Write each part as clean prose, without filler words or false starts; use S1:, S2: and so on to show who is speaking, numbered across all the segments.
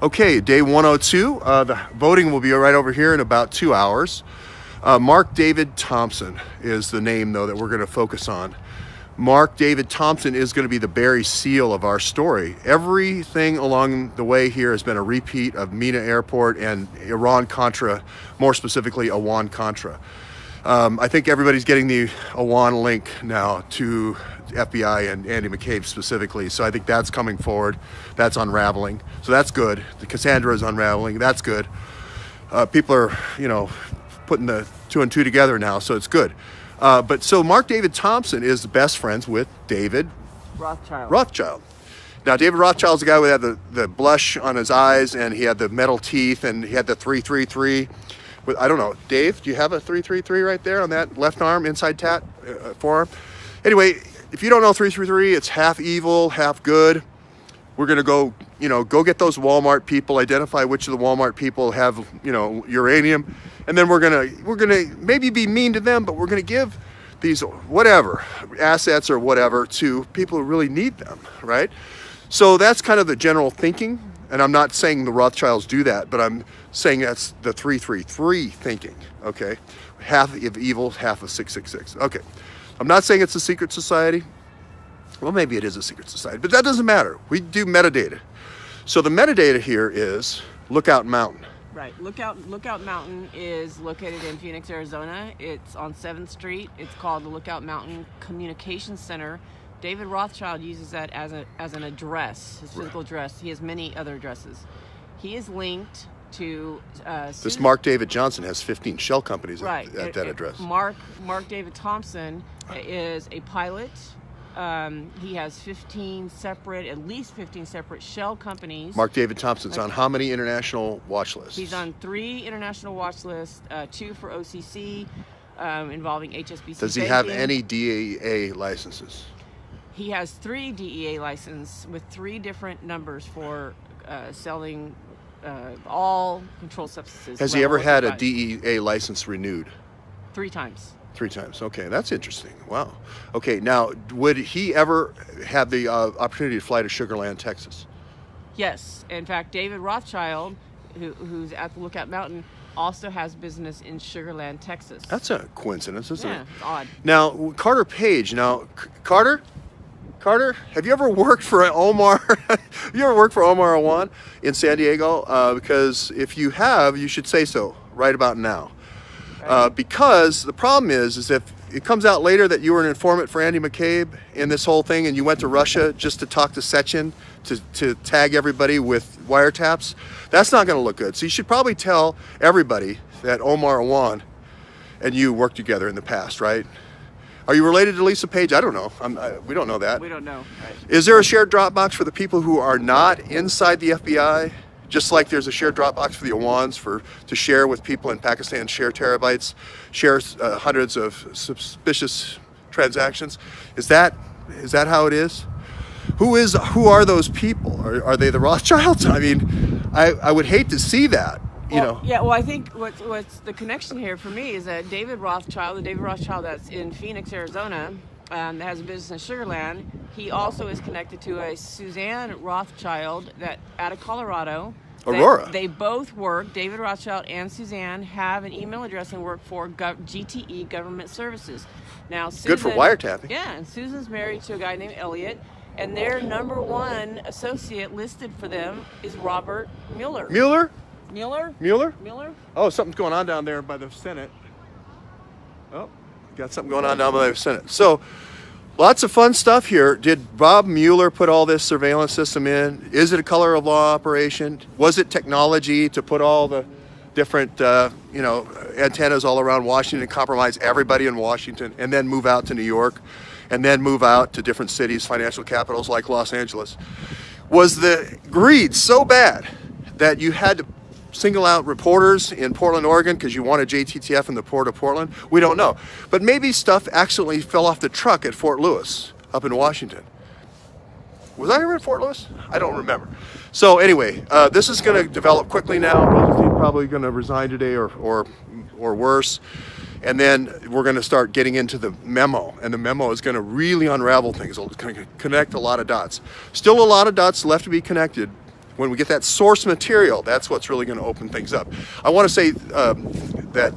S1: Okay, day 102. The voting will be right over here in about 2 hours. Mark David Thompson is the name, though, that we're going to focus on. Mark David Thompson is going to be the Barry Seal of our story. Everything along the way here has been a repeat of Mina Airport and Iran-Contra, more specifically Iran-Contra. I think everybody's getting the Iran link now to FBI and Andy McCabe specifically. So I think that's coming forward. That's unraveling. So that's good. The Cassandra is unraveling. That's good. People are, putting the 2 and 2 together now. So it's good. But so Mark David Thompson is best friends with David Rothschild. Now, David Rothschild's the guy who had the blush on his eyes, and he had the metal teeth, and he had the 333. I don't know, Dave, do you have a 333 right there on that left arm, inside tat, forearm? Anyway, if you don't know 333, it's half evil, half good. We're gonna go, go get those Walmart people, identify which of the Walmart people have, uranium, and then we're gonna maybe be mean to them, but we're gonna give these whatever assets or whatever to people who really need them, right? So that's kind of the general thinking. And I'm not saying the Rothschilds do that, but I'm saying that's the 333 thinking, okay? Half of evil, half of 666, okay. I'm not saying it's a secret society. Well, maybe it is a secret society, but that doesn't matter. We do metadata. So the metadata here is Lookout Mountain.
S2: Right, Lookout Mountain is located in Phoenix, Arizona. It's on 7th Street. It's called the Lookout Mountain Communications Center. David Rothschild uses that as an address, his physical address. He has many other addresses. He is linked to
S1: this Mark David Johnson has 15 shell companies at that address.
S2: Mark David Thompson is a pilot. He has at least 15 separate shell companies.
S1: Mark David Thompson's on how many international watch lists?
S2: He's on 3 international watch lists, 2 for OCC, involving HSBC.
S1: Does he have any DEA licenses?
S2: He has 3 DEA licenses with 3 different numbers for selling all controlled substances.
S1: Has he ever had a DEA license renewed?
S2: 3 times.
S1: 3 times. Okay, that's interesting. Wow. Okay, now, would he ever have the opportunity to fly to Sugar Land, Texas?
S2: Yes. In fact, David Rothschild, who's at the Lookout Mountain, also has business in Sugar Land, Texas.
S1: That's a coincidence, isn't it?
S2: Yeah, it's odd.
S1: Now, Carter Page. Now, Carter, have you ever worked for Omar? Have you ever worked for Omar Awan in San Diego? Because if you have, you should say so right about now. Because the problem is if it comes out later that you were an informant for Andy McCabe in this whole thing, and you went to Russia just to talk to Sechin to tag everybody with wiretaps, that's not going to look good. So you should probably tell everybody that Omar Awan and you worked together in the past, right? Are you related to Lisa Page? I don't know. We don't know that.
S2: We don't know. Right.
S1: Is there a shared Dropbox for the people who are not inside the FBI? Just like there's a shared Dropbox for the Awans to share with people in Pakistan, share terabytes, share hundreds of suspicious transactions. Is that how it is? Who are those people? Are they the Rothschilds? I mean, I would hate to see that.
S2: Yeah, well, I think what's the connection here for me is that the David Rothschild that's in Phoenix, Arizona, that has a business in Sugar Land, he also is connected to a Susanne Rothschild out of Colorado.
S1: Aurora.
S2: They both work, David Rothschild and Susanne have an email address and work for GTE Government Services. Now, Susan,
S1: good for wiretapping.
S2: Yeah, and Susan's married to a guy named Elliot, and their #1 associate listed for them is Robert Mueller.
S1: Mueller?
S2: Mueller?
S1: Oh, something's going on down there by the Senate. Oh, got something going on down by the Senate. So, lots of fun stuff here. Did Bob Mueller put all this surveillance system in? Is it a color of law operation? Was it technology to put all the different, antennas all around Washington and compromise everybody in Washington and then move out to New York and then move out to different cities, financial capitals like Los Angeles? Was the greed so bad that you had to single out reporters in Portland, Oregon, because you wanted JTTF in the port of Portland? We don't know. But maybe stuff accidentally fell off the truck at Fort Lewis up in Washington. Was I ever in Fort Lewis? I don't remember. So anyway, this is going to develop quickly now. Rosenstein probably going to resign today or worse. And then we're going to start getting into the memo. And the memo is going to really unravel things. It's going to connect a lot of dots. Still a lot of dots left to be connected when we get that source material, that's what's really going to open things up. I want to say that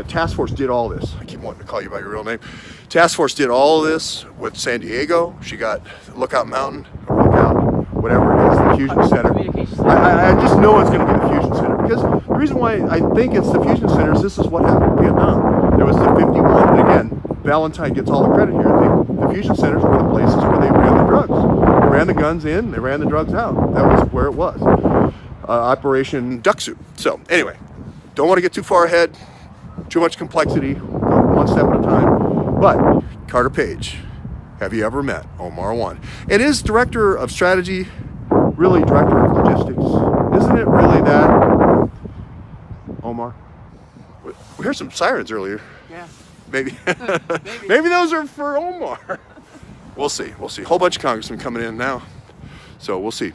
S1: task force did all this. I keep wanting to call you by your real name. Task force did all of this with San Diego. She got Lookout Mountain, or Lookout, whatever it is, the Fusion Center. I just know it's going to be the Fusion Center, because the reason why I think it's the Fusion Center is this is what happened in Vietnam. There was the 51, and again, Valentine gets all the credit here. The Fusion Centers were the places where they ran the drugs. They ran the guns in, they ran the drugs out. That was where it was. Operation Duck Soup. So anyway, don't want to get too far ahead. Too much complexity, go one step at a time. But Carter Page, have you ever met Omar One? And is director of strategy really director of logistics? Isn't it really that, Omar? We heard some sirens earlier.
S2: Yeah.
S1: Maybe. Maybe those are for Omar. We'll see. We'll see. Whole bunch of congressmen coming in now. So we'll see.